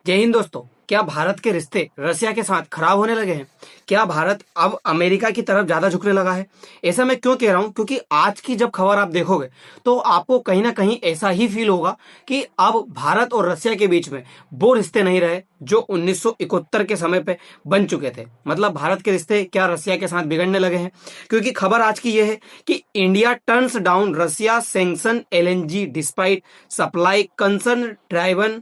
जय हिंद दोस्तों। क्या भारत के रिश्ते रसिया के साथ खराब होने लगे हैं? क्या भारत अब अमेरिका की तरफ ज्यादा झुकने लगा है? ऐसा मैं क्यों कह रहा हूं? क्योंकि आज की जब खबर आप देखोगे तो आपको कहीं ना कहीं ऐसा ही फील होगा कि अब भारत और रसिया के बीच में वो रिश्ते नहीं रहे जो 1971 के समय पे बन चुके थे। मतलब भारत के रिश्ते क्या रसिया के साथ बिगड़ने लगे हैं? क्योंकि खबर आज की यह है कि India turns down Russia sanction LNG despite supply concern driven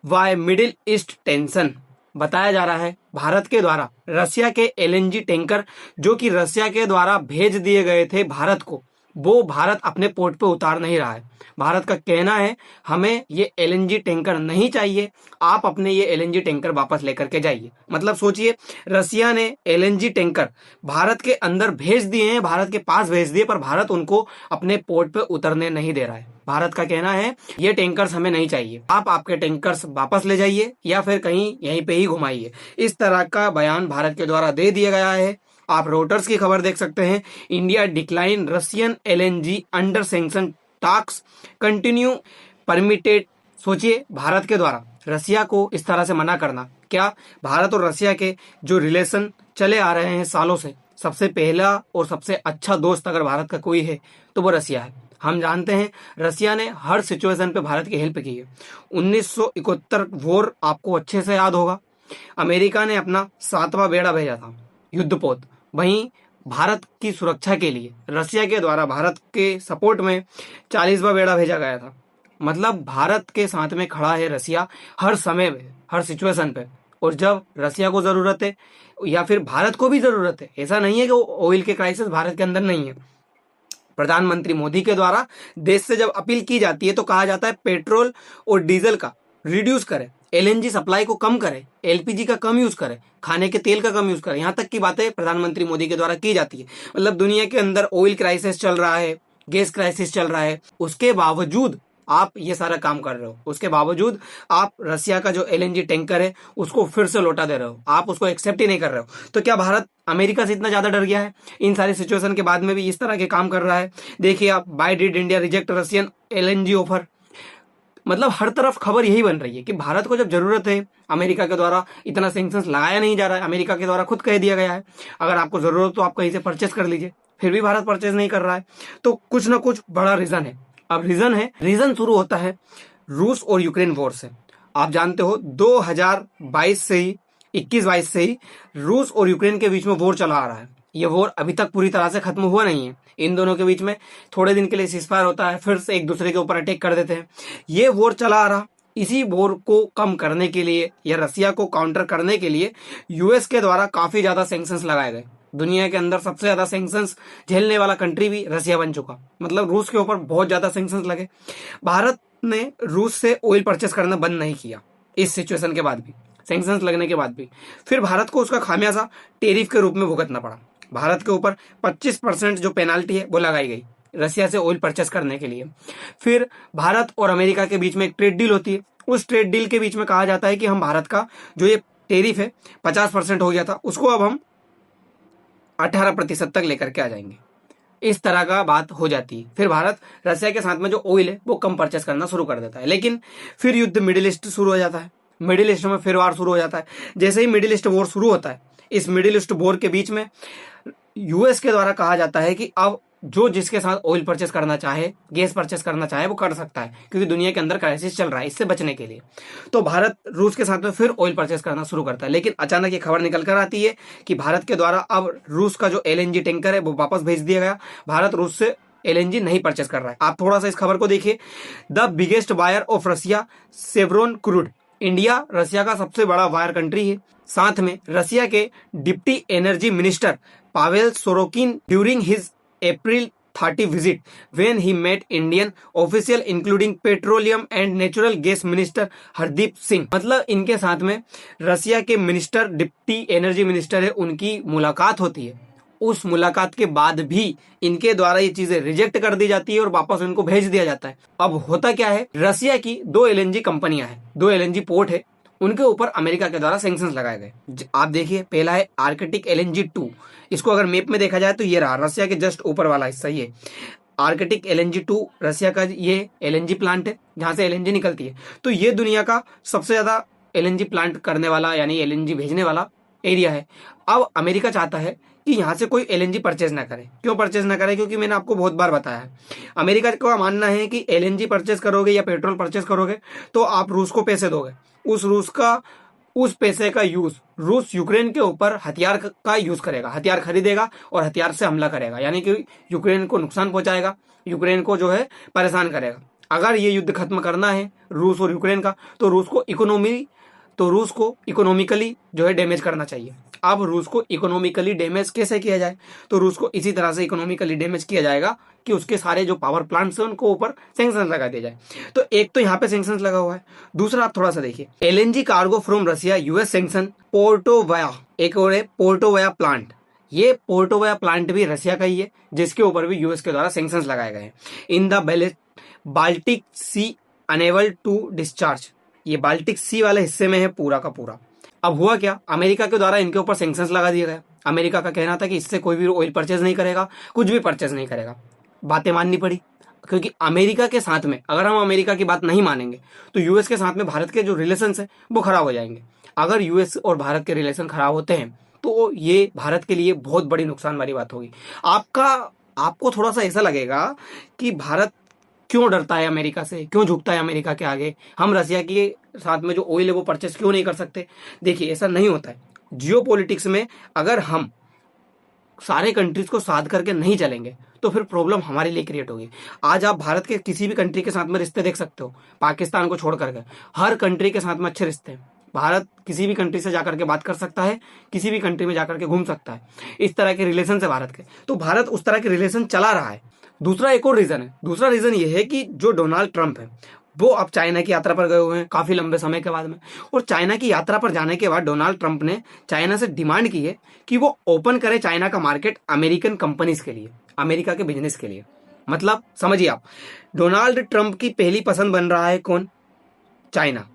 by Middle East tension. बताया जा रहा है भारत के द्वारा रसिया के एलएनजी टैंकर जो कि रसिया के द्वारा भेज दिए गए थे भारत को, वो भारत अपने पोर्ट पे उतार नहीं रहा है। भारत का कहना है हमें ये एलएनजी टैंकर नहीं चाहिए, आप अपने ये एलएनजी टैंकर वापस लेकर के जाइए। मतलब सोचिए, रसिया ने एलएनजी टैंकर भारत के अंदर भेज दिए हैं, भारत के पास भेज दिए, पर भारत उनको अपने पोर्ट पे उतरने नहीं दे रहा है। भारत का कहना है ये टैंकर्स हमें नहीं चाहिए, आप आपके टैंकर्स वापस ले जाइए या फिर कहीं यहीं पे ही घुमाइए। इस तरह का बयान भारत के द्वारा दे दिया गया है। आप रोटर्स की खबर देख सकते हैं, India decline Russian LNG under sanction task continue permitted. सोचिए, भारत के द्वारा रसिया को इस तरह से मना करना। क्या भारत और रसिया के जो रिलेशन चले आ रहे हैं सालों से, सबसे पहला और सबसे अच्छा दोस्त अगर भारत का कोई है तो वो रसिया है। हम जानते हैं रसिया ने हर सिचुएशन पे भारत की हेल्प की है। 1971 वॉर आपको अच्छे से याद होगा, अमेरिका ने अपना 7वां बेड़ा भेजा था युद्धपोत। वहीं भारत की सुरक्षा के लिए रसिया के द्वारा भारत के सपोर्ट में 40वां बेड़ा भेजा गया था। मतलब भारत के साथ में खड़ा है रसिया हर समय में, हर सिचुएशन पे। और जब रसिया को जरूरत है या फिर भारत को भी जरूरत है, ऐसा नहीं है कि ऑयल के क्राइसिस भारत के अंदर नहीं है। प्रधानमंत्री मोदी के द्वारा देश से जब अपील की जाती है तो कहा जाता है पेट्रोल और डीजल का रिड्यूस करें, एलएनजी सप्लाई को कम करें, एलपीजी का कम यूज करें, खाने के तेल का कम यूज करें। यहाँ तक की बातें प्रधानमंत्री मोदी के द्वारा की जाती है। मतलब दुनिया के अंदर ऑयल क्राइसिस चल रहा है, गैस क्राइसिस चल रहा है, उसके बावजूद आप ये सारा काम कर रहे हो, उसके बावजूद आप रसिया का जो एलएनजी टैंकर है उसको फिर से लौटा दे रहे हो, आप उसको एक्सेप्ट ही नहीं कर रहे हो। तो क्या भारत अमेरिका से इतना ज्यादा डर गया है? इन सारी सिचुएशन के बाद में भी इस तरह के काम कर रहा है। देखिए आप, why did India reject Russian LNG offer. मतलब हर तरफ खबर यही बन रही है कि भारत को जब जरूरत है, अमेरिका के द्वारा इतना सैंक्शंस लगाया नहीं जा रहा है, अमेरिका के द्वारा खुद कह दिया गया है अगर आपको जरूरत हो तो आप कहीं से परचेस कर लीजिए, फिर भी भारत परचेस नहीं कर रहा है। तो कुछ ना कुछ बड़ा रीजन है। अब रीजन शुरू होता है रूस और यूक्रेन वॉर से। आप जानते हो 2022 से ही, 21-22 से ही रूस और यूक्रेन के बीच में वॉर चला आ रहा है। ये वॉर अभी तक पूरी तरह से खत्म हुआ नहीं है। इन दोनों के बीच में थोड़े दिन के लिए सीजफायर होता है, फिर से एक दूसरे के ऊपर अटैक कर देते हैं। ये वॉर चला आ रहा, इसी वॉर को कम करने के लिए या रसिया को काउंटर करने के लिए यूएस के द्वारा काफी ज्यादा सैंक्शंस लगाए गए। दुनिया के अंदर सबसे ज्यादा सैंक्शंस झेलने वाला कंट्री भी रसिया बन चुका। मतलब रूस के ऊपर बहुत ज्यादा सैंक्शंस लगे। भारत ने रूस से ऑयल परचेस करना बंद नहीं किया इस सिचुएशन के बाद भी, सैंक्शंस लगने के बाद भी। फिर भारत को उसका खामियाजा टेरिफ के रूप में भुगतना पड़ा। भारत के ऊपर 25% जो पेनाल्टी है वो लगाई गई रसिया से ऑयल परचेस करने के लिए। फिर भारत और अमेरिका के बीच में एक ट्रेड डील होती है। उस ट्रेड डील के बीच में कहा जाता है कि हम भारत का जो ये टेरिफ है 50% हो गया था, उसको अब हम 18% तक लेकर के आ जाएंगे। इस तरह का बात हो जाती है। फिर भारत रसिया के साथ में जो ऑयल है वो कम परचेस करना शुरू कर देता है। लेकिन फिर युद्ध मिडिल ईस्ट शुरू हो जाता है, मिडिल ईस्ट में फिर वार शुरू हो जाता है। जैसे ही मिडिल ईस्ट वॉर शुरू होता है, इस मिडिल ईस्ट वॉर के बीच में यूएस के द्वारा कहा जाता है कि अब जो जिसके साथ ऑयल परचेस करना चाहे, गैस परचेस करना चाहे, वो कर सकता है, क्योंकि दुनिया के अंदर क्राइसिस चल रहा है, इससे बचने के लिए। तो भारत रूस के साथ में फिर ऑयल परचेस करना शुरू करता है। लेकिन अचानक ये खबर निकल कर आती है कि भारत के द्वारा अब रूस का जो एलएनजी टैंकर है वो वापस भेज दिया गया। भारत रूस से एलएनजी नहीं परचेस कर रहा है। आप थोड़ा सा इस खबर को देखिए। The biggest buyer of Russia seaborne crude. India Russia का सबसे बड़ा बायर कंट्री है। साथ में रसिया के deputy energy minister Pavel Sorokin during his April 30 visit when he met Indian official including petroleum and natural gas minister Hardeep Singh. मतलब इनके साथ में रसिया के मिनिस्टर, डिप्टी एनर्जी मिनिस्टर है, उनकी मुलाकात होती है। उस मुलाकात के बाद भी इनके द्वारा ये चीजें रिजेक्ट कर दी जाती है और वापस उनको भेज दिया जाता है। अब होता क्या है, रसिया की 2 एलएनजी कंपनियां हैं, 2 एलएनजी पोर्ट है, उनके ऊपर अमेरिका के द्वारा सैंक्शंस लगाए गए। आप देखिए, पहला है आर्कटिक एलएनजी 2। इसको अगर मैप में देखा जाए तो ये रहा, रसिया के जस्ट ऊपर वाला हिस्सा ये आर्कटिक एलएनजी 2 रसिया का ये एलएनजी प्लांट है जहां से एलएनजी निकलती है। तो ये दुनिया का सबसे ज्यादा एलएनजी प्लांट करने वाला यानी एलएनजी भेजने वाला एरिया है। अब अमेरिका चाहता है कि यहाँ से कोई एलएनजी परचेज ना करे। क्यों परचेज ना करे? क्योंकि मैंने आपको बहुत बार बताया है, अमेरिका का मानना है कि एलएनजी परचेज करोगे या पेट्रोल परचेज करोगे तो आप रूस को पैसे दोगे, उस पैसे का यूज रूस यूक्रेन के ऊपर हथियार का यूज करेगा, हथियार खरीदेगा और हथियार से हमला करेगा, यानी कि यूक्रेन को नुकसान पहुंचाएगा, यूक्रेन को जो है परेशान करेगा। अगर ये युद्ध खत्म करना है रूस और यूक्रेन का, तो रूस को इकोनॉमिकली जो है डैमेज करना चाहिए। अब रूस को इकोनॉमिकली डैमेज कैसे किया जाए? तो रूस को इसी तरह से इकोनॉमिकली डैमेज किया जाएगा कि उसके सारे जो पावर प्लांट्स हैं उनको ऊपर सैंक्शन लगा दिया जाए। तो एक तो यहाँ पे सैंक्शन लगा हुआ है, दूसरा आप थोड़ा सा देखिए, LNG cargo from Russia US sanction Portovaya, एक और है पोर्टोवाया प्लांट। ये पोर्टोवाया प्लांट भी रशिया का ही है, जिसके ऊपर भी यूएस के द्वारा सैंक्शन लगाए गए हैं। In the Baltic Sea unable to discharge, ये बाल्टिक सी वाले हिस्से में है पूरा का पूरा। अब हुआ क्या, अमेरिका के द्वारा इनके ऊपर सैंक्शंस लगा दिया गया। अमेरिका का कहना था कि इससे कोई भी ऑयल परचेज नहीं करेगा, कुछ भी परचेज नहीं करेगा। बातें माननी पड़ी, क्योंकि अमेरिका के साथ में अगर हम अमेरिका की बात नहीं मानेंगे तो यूएस के साथ में भारत के जो रिलेशंस है वो खराब हो जाएंगे। अगर यूएस और भारत के रिलेशन खराब होते हैं तो ये भारत के लिए बहुत बड़ी नुकसान वाली बात होगी। आपको थोड़ा सा ऐसा लगेगा कि भारत क्यों डरता है अमेरिका से, क्यों झुकता है अमेरिका के आगे, हम रशिया के साथ में जो ऑयल है वो परचेस क्यों नहीं कर सकते? देखिए, ऐसा नहीं होता है। जियो पॉलिटिक्स में अगर हम सारे कंट्रीज को साथ करके नहीं चलेंगे तो फिर प्रॉब्लम हमारे लिए क्रिएट होगी। आज आप भारत के किसी भी कंट्री के साथ में रिश्ते देख सकते हो, पाकिस्तान को छोड़ करके हर कंट्री के साथ में अच्छे रिश्ते हैं। भारत किसी भी कंट्री से जाकर के बात कर सकता है, किसी भी कंट्री में जाकर के घूम सकता है। इस तरह के रिलेशन है भारत के, तो भारत उस तरह के रिलेशन चला रहा है। दूसरा एक और रीजन है, दूसरा रीजन ये है कि जो डोनाल्ड ट्रंप है वो अब चाइना की यात्रा पर गए हुए हैं काफी लंबे समय के बाद में। और चाइना की यात्रा पर जाने के बाद डोनाल्ड ट्रंप ने चाइना से डिमांड की है कि वो ओपन करे चाइना का मार्केट अमेरिकन कंपनीज के लिए, अमेरिका के बिजनेस के लिए। मतलब समझिए आप, डोनाल्ड ट्रंप की पहली पसंद बन रहा है कौन? चाइना।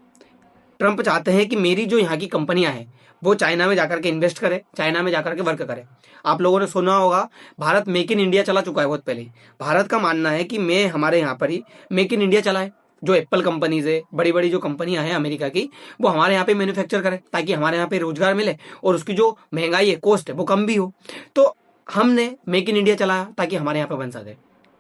ट्रंप चाहते हैं कि मेरी जो यहाँ की कंपनियां हैं वो चाइना में जाकर के इन्वेस्ट करे, चाइना में जाकर के वर्क करे। आप लोगों ने सुना होगा, भारत मेक इन इंडिया चला चुका है बहुत पहले ही। भारत का मानना है कि मैं हमारे यहाँ पर ही मेक इन इंडिया चलाए, जो एप्पल कंपनीज है, बड़ी बड़ी जो कंपनियां हैं अमेरिका की, वो हमारे यहाँ पे मैन्युफैक्चर करे ताकि हमारे यहाँ पे रोजगार मिले और उसकी जो महंगाई है, कॉस्ट है, वो कम भी हो। तो हमने मेक इन इंडिया चलाया ताकि हमारे यहाँ पे बन सके।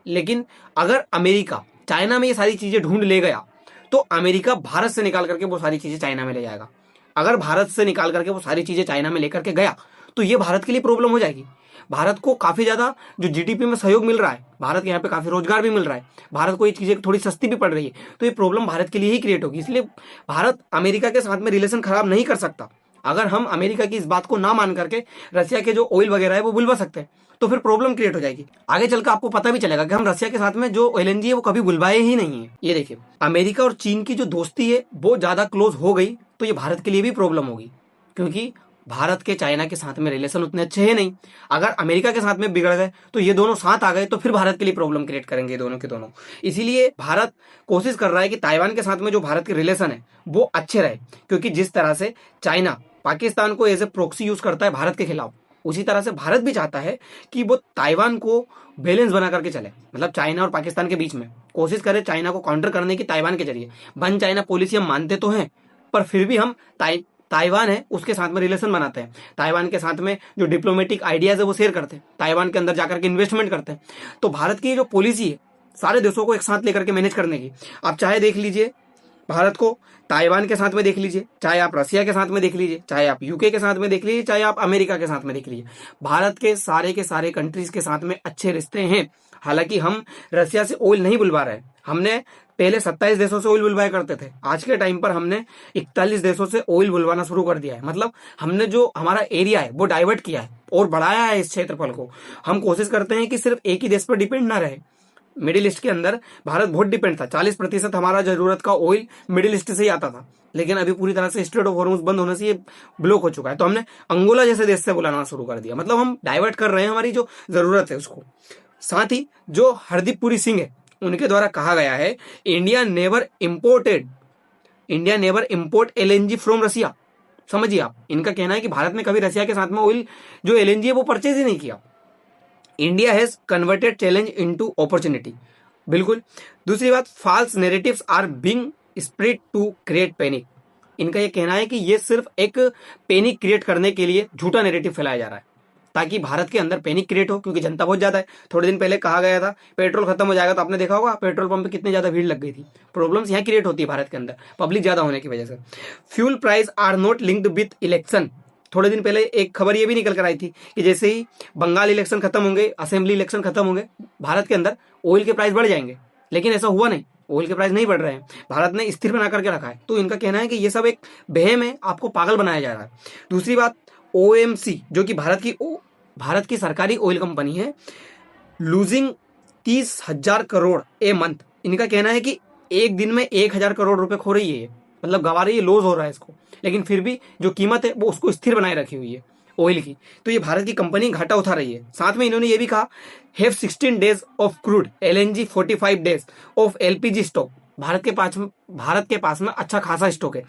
लेकिन अगर अमेरिका चाइना में ये सारी चीजें ढूंढ ले गया तो अमेरिका भारत से निकाल करके वो सारी चीजें चाइना में ले जाएगा। अगर भारत से निकाल करके वो सारी चीजें चाइना में लेकर के गया तो ये भारत के लिए प्रॉब्लम हो जाएगी। भारत को काफी ज्यादा जो जीडीपी में सहयोग मिल रहा है, भारत के यहाँ पे काफी रोजगार भी मिल रहा है, भारत को ये चीजें थोड़ी सस्ती भी पड़ रही है, तो ये प्रॉब्लम भारत के लिए ही क्रिएट होगी। इसलिए भारत अमेरिका के साथ में रिलेशन खराब नहीं कर सकता। अगर हम अमेरिका की इस बात को ना मान करके रशिया के जो ऑयल वगैरह है वो बुलवा सकते हैं तो फिर प्रॉब्लम क्रिएट हो जाएगी। आगे चलकर आपको पता भी चलेगा कि हम रशिया के साथ में जो एलएनजी है वो कभी बुलवाए ही नहीं है। ये देखिए, अमेरिका और चीन की जो दोस्ती है वो ज्यादा क्लोज हो गई तो ये भारत के लिए भी प्रॉब्लम होगी, क्योंकि भारत के चाइना के साथ में रिलेशन उतने अच्छे हैं नहीं। अगर अमेरिका के साथ में बिगड़ गए तो ये दोनों साथ आ गए तो फिर भारत के लिए प्रॉब्लम क्रिएट करेंगे दोनों के दोनों। इसीलिए भारत कोशिश कर रहा है कि ताइवान के साथ में जो भारत के रिलेशन है वो अच्छे रहे, क्योंकि जिस तरह से चाइना पाकिस्तान को एज ए प्रॉक्सी यूज करता है भारत के खिलाफ, उसी तरह से भारत भी चाहता है कि वो ताइवान को बैलेंस बना करके चले। मतलब चाइना और पाकिस्तान के बीच में कोशिश करे चाइना को काउंटर करने की ताइवान के जरिए। वन चाइना पॉलिसी हम मानते तो हैं, पर फिर भी हम ताइवान है उसके साथ में रिलेशन बनाते हैं, ताइवान के साथ में जो डिप्लोमेटिक आइडियाज है वो शेयर करते हैं, ताइवान के अंदर जाकर के इन्वेस्टमेंट करते हैं। तो भारत की जो पॉलिसी है सारे देशों को एक साथ लेकर के मैनेज करने की, आप चाहे देख लीजिए भारत को ताइवान के साथ में देख लीजिए, चाहे आप रशिया के साथ में देख लीजिए, चाहे आप यूके के साथ में देख लीजिए, चाहे आप अमेरिका के साथ में देख लीजिए, भारत के सारे कंट्रीज के साथ में अच्छे रिश्ते हैं। हालांकि हम रशिया से ऑयल नहीं बुलवा रहे हैं, हमने पहले 27 देशों से ऑयल बुलवाया करते थे, आज के टाइम पर हमने 41 देशों से ऑयल बुलवाना शुरू कर दिया है। मतलब हमने जो हमारा एरिया है वो डाइवर्ट किया है और बढ़ाया है इस क्षेत्रफल को। हम कोशिश करते हैं कि सिर्फ एक ही देश पर डिपेंड ना रहे। मिडिल ईस्ट के अंदर भारत बहुत डिपेंड था, 40% हमारा जरूरत का ऑयल मिडिल ईस्ट से ही आता था, लेकिन अभी पूरी तरह से स्ट्रेट ऑफ हॉर्मुज बंद होने से ये ब्लॉक हो चुका है, तो हमने अंगोला जैसे देश से बुलाना शुरू कर दिया। मतलब हम डाइवर्ट कर रहे हैं हमारी जो जरूरत है उसको। साथ ही जो हरदीप पुरी सिंह है उनके द्वारा कहा गया है, India never import LNG from Russia. समझिए आप, इनका कहना है कि भारत ने कभी रशिया के साथ में ऑयल जो एलएनजी है वो परचेज ही नहीं किया। India has converted challenge into opportunity. बिल्कुल। दूसरी बात, false narratives are being spread to create panic. इनका ये कहना है कि ये सिर्फ एक पैनिक क्रिएट करने के लिए झूठा नैरेटिव फैलाया जा रहा है, ताकि भारत के अंदर पैनिक क्रिएट हो, क्योंकि जनता बहुत ज्यादा है। थोड़े दिन पहले कहा गया था पेट्रोल खत्म हो जाएगा, तो आपने देखा होगा पेट्रोल पंप पे कितनी ज्यादा भीड़ लग गई थी। प्रॉब्लम्स यहाँ क्रिएट होती है भारत के अंदर पब्लिक ज्यादा होने की वजह से। Fuel price are not linked with election. थोड़े दिन पहले एक खबर ये भी निकल कर आई थी कि जैसे ही बंगाल इलेक्शन खत्म होंगे, असेंबली इलेक्शन खत्म होंगे, भारत के अंदर ऑयल के प्राइस बढ़ जाएंगे, लेकिन ऐसा हुआ नहीं। ऑयल के प्राइस नहीं बढ़ रहे हैं, भारत ने स्थिर बना करके रखा है। तो इनका कहना है कि ये सब एक वहम है, आपको पागल बनाया जा रहा है। दूसरी बात, ओएमसी जो कि भारत की सरकारी ऑयल कंपनी है, लूजिंग 30,000 करोड़ ए मंथ। इनका कहना है कि एक दिन में 1,000 करोड़ रुपए खो रही है ये, मतलब गवा रही है, लॉस हो रहा है इसको, लेकिन फिर भी जो कीमत है वो उसको स्थिर बनाए रखी हुई है ऑयल की। तो ये भारत की कंपनी घाटा उठा रही है। साथ में इन्होंने ये भी कहा, have 16 days of crude, LNG 45 days of LPG stock. Bharat के पास में अच्छा खासा स्टॉक है।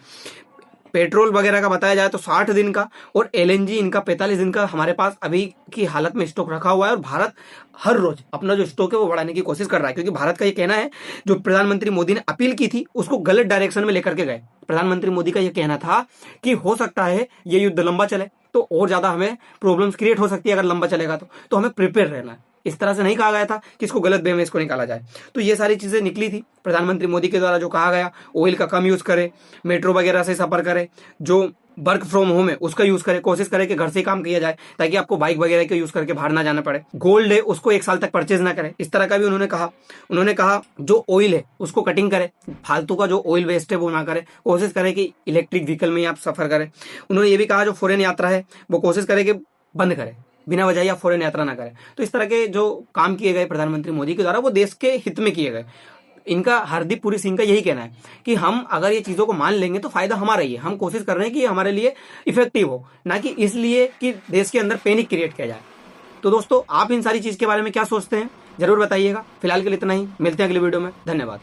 पेट्रोल वगैरह का बताया जाए तो 60 दिन का, और एलएनजी इनका 45 दिन का हमारे पास अभी की हालत में स्टॉक रखा हुआ है। और भारत हर रोज अपना जो स्टॉक है वो बढ़ाने की कोशिश कर रहा है, क्योंकि भारत का ये कहना है, जो प्रधानमंत्री मोदी ने अपील की थी उसको गलत डायरेक्शन में लेकर के गए। प्रधानमंत्री मोदी का ये कहना था कि हो सकता है ये युद्ध लंबा चले, तो और ज्यादा हमें प्रॉब्लम्स क्रिएट हो सकती है अगर लंबा चलेगा तो हमें प्रिपेयर रहना है। इस तरह से नहीं कहा गया था कि इसको गलत वे में इसको निकाला जाए। तो ये सारी चीजें निकली थी प्रधानमंत्री मोदी के द्वारा, जो कहा गया ऑयल का कम यूज करे, मेट्रो वगैरह से सफर करे, जो वर्क फ्रॉम होम है उसका यूज करे, कोशिश करे कि घर से काम किया जाए ताकि आपको बाइक वगैरह का यूज करके बाहर ना जाना पड़े। गोल्ड है उसको 1 साल तक परचेज ना करे, इस तरह का भी उन्होंने कहा जो ऑयल है उसको कटिंग करे, फालतू का जो ऑयल वेस्ट है वो ना करे, कोशिश करे कि इलेक्ट्रिक व्हीकल में ही आप सफर करें। उन्होंने ये भी कहा जो फॉरेन यात्रा है वो कोशिश करे कि बंद करे, बिना वजह या फॉरेन यात्रा ना करें। तो इस तरह के जो काम किए गए प्रधानमंत्री मोदी के द्वारा वो देश के हित में किए गए। इनका हरदीप पुरी सिंह का यही कहना है कि हम अगर ये चीजों को मान लेंगे तो फायदा हमारा ही है। हम कोशिश कर रहे हैं कि ये हमारे लिए इफेक्टिव हो, ना कि इसलिए कि देश के अंदर पैनिक क्रिएट किया जाए। तो दोस्तों, आप इन सारी चीज के बारे में क्या सोचते हैं जरूर बताइएगा। फिलहाल के लिए इतना ही, मिलते हैं अगली वीडियो में। धन्यवाद।